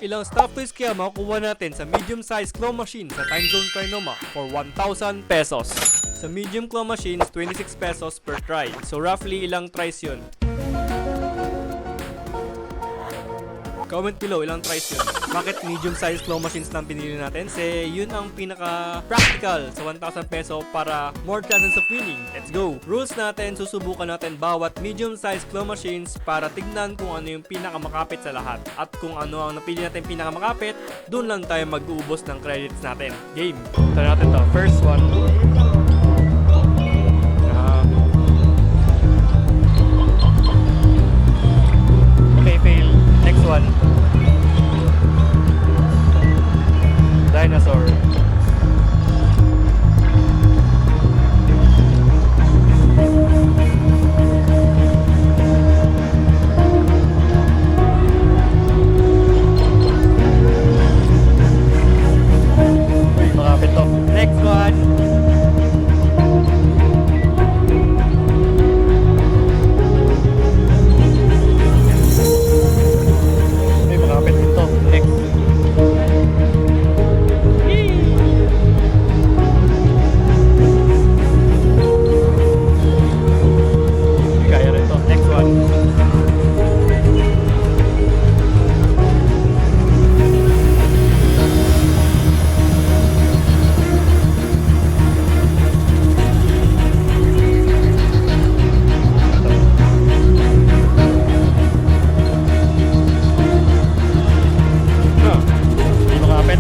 Ilang stock toys kaya makukuha natin sa medium size claw machine sa Time Zone Trinoma for 1,000 pesos. Sa medium claw machines, 26 pesos per try. So roughly ilang tries yun? Comment below ilang tries yun. Bakit medium size claw machines lang pinili natin? Kasi yun ang pinaka practical sa 1,000 peso para more chances of winning. Let's go! Rules natin, susubukan natin bawat medium size claw machines para tignan kung ano yung pinakamakapit sa lahat. At kung ano ang napili natin pinakamakapit, dun lang tayo mag-uubos ng credits natin. Game! Try natin to. First one. Okay, fail. Next one. Dinosaur. Uy, makapit to. Next one. Uy, makapit dito. Next. Kaya rin to. Next one. Hindi makapit.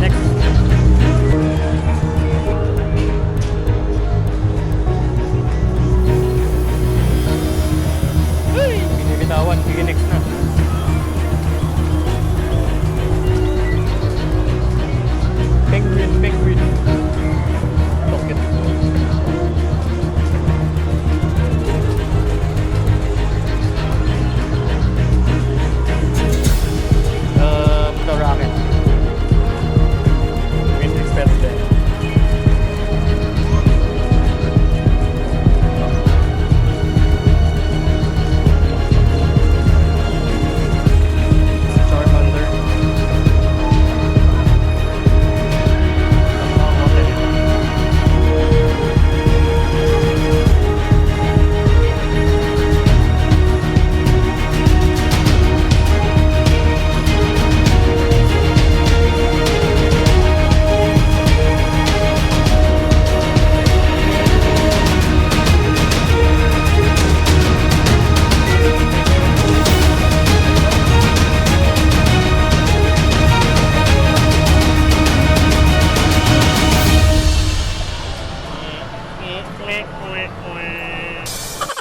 Next. Binibitawan. Sige, next na. Penguin, penguin. Rocket. The rocket. Wind expensive. Charmander.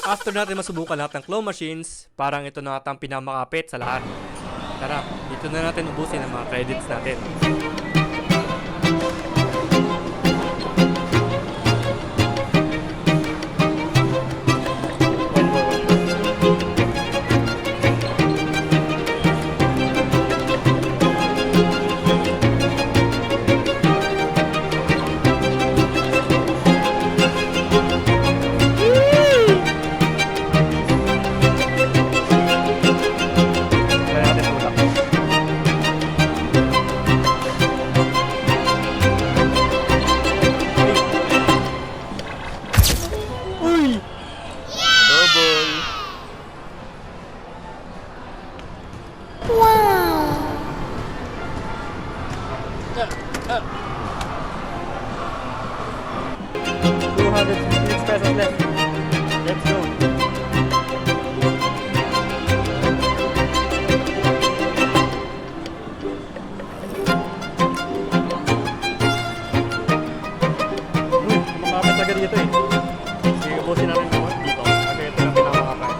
After natin masubukan lahat ng claw machines, parang ito na atang pinamakapit sa lahat. Tara, dito na natin ubusin ang mga credits natin. Kaya natin tulak. Uy! Double! Wow! 256 pesos left. Let's go! Makapit agad dito eh. Sige, ubusin natin ito dito. Kasi ito lang pinamakapit.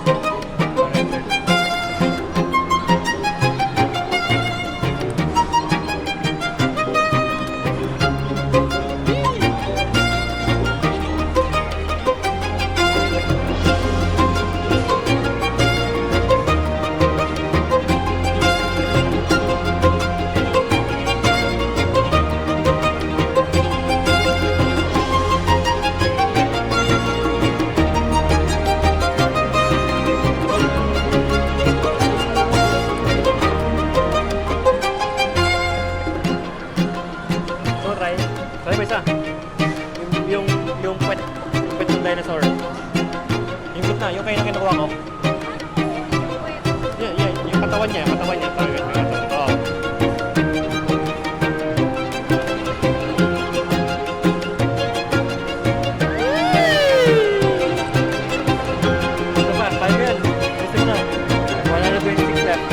Try mo isa. Yung pet yung dinosaur. Yung gitna, yung kayo na kinukuha ko. Yung katawan niya. Oh. Ito pa, tayo yan. Gusto na. 126 left.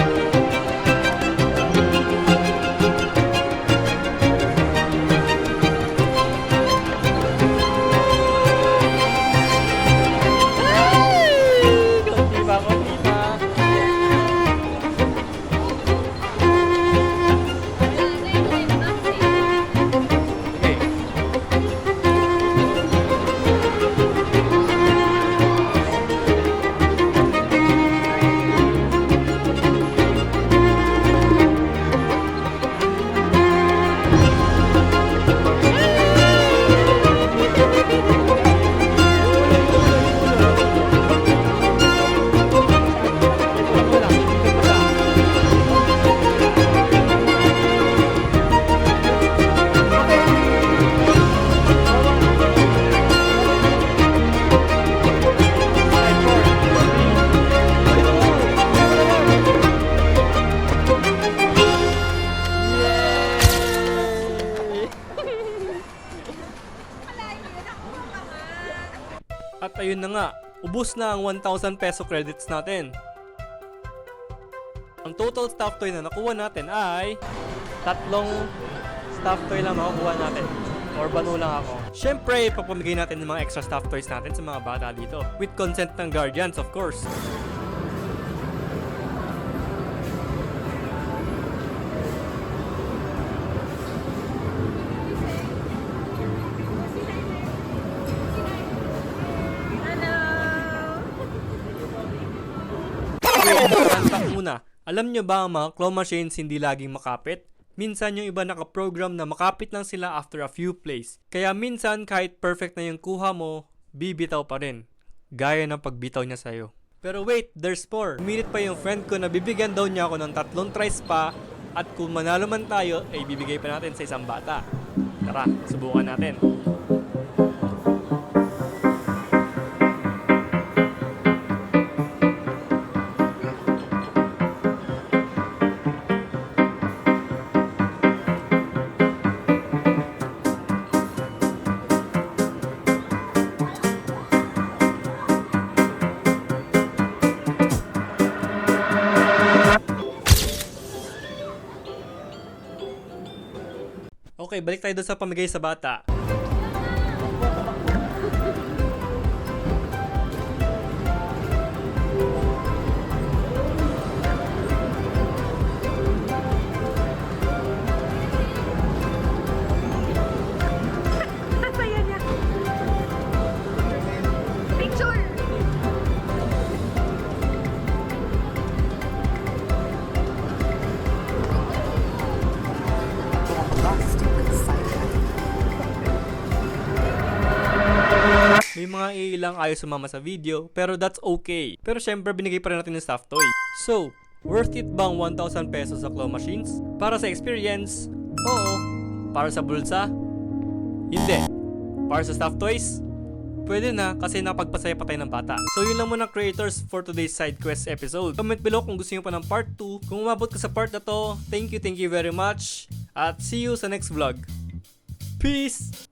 At ayun na nga, ubos na ang 1,000 peso credits natin. Ang total stuffed toy na nakuha natin ay 3 stuffed toy lang makukuha natin. Or banu lang ako. Syempre, papamigay natin ng mga extra stuffed toys natin sa mga bata dito. With consent ng guardians, of course. Muna, alam nyo ba ang mga claw machines hindi laging makapit? Minsan yung iba nakaprogram na makapit lang sila after a few plays. Kaya minsan kahit perfect na yung kuha mo, bibitaw pa rin. Gaya ng pagbitaw niya sa'yo. Pero wait, there's more. Umilit pa yung friend ko na bibigyan daw niya ako ng 3 tries pa at kung manalo man tayo, ay bibigay pa natin sa isang bata. Tara, subukan natin. Okay, balik tayo doon sa pamigay sa bata. Saya niya. Picture! May mga ilang ayaw sumama sa video, pero that's okay. Pero syempre binigay pa rin natin yung stuffed toy. So, worth it bang 1,000 pesos sa claw machines? Para sa experience? Oo. Para sa bulsa? Hindi. Para sa stuffed toys? Pwede na kasi napagpasaya pa tayo ng bata. So yun lang muna creators for today's side quest episode. Comment below kung gusto nyo pa ng part 2. Kung umabot ka sa part na to, thank you very much. At see you sa next vlog. Peace!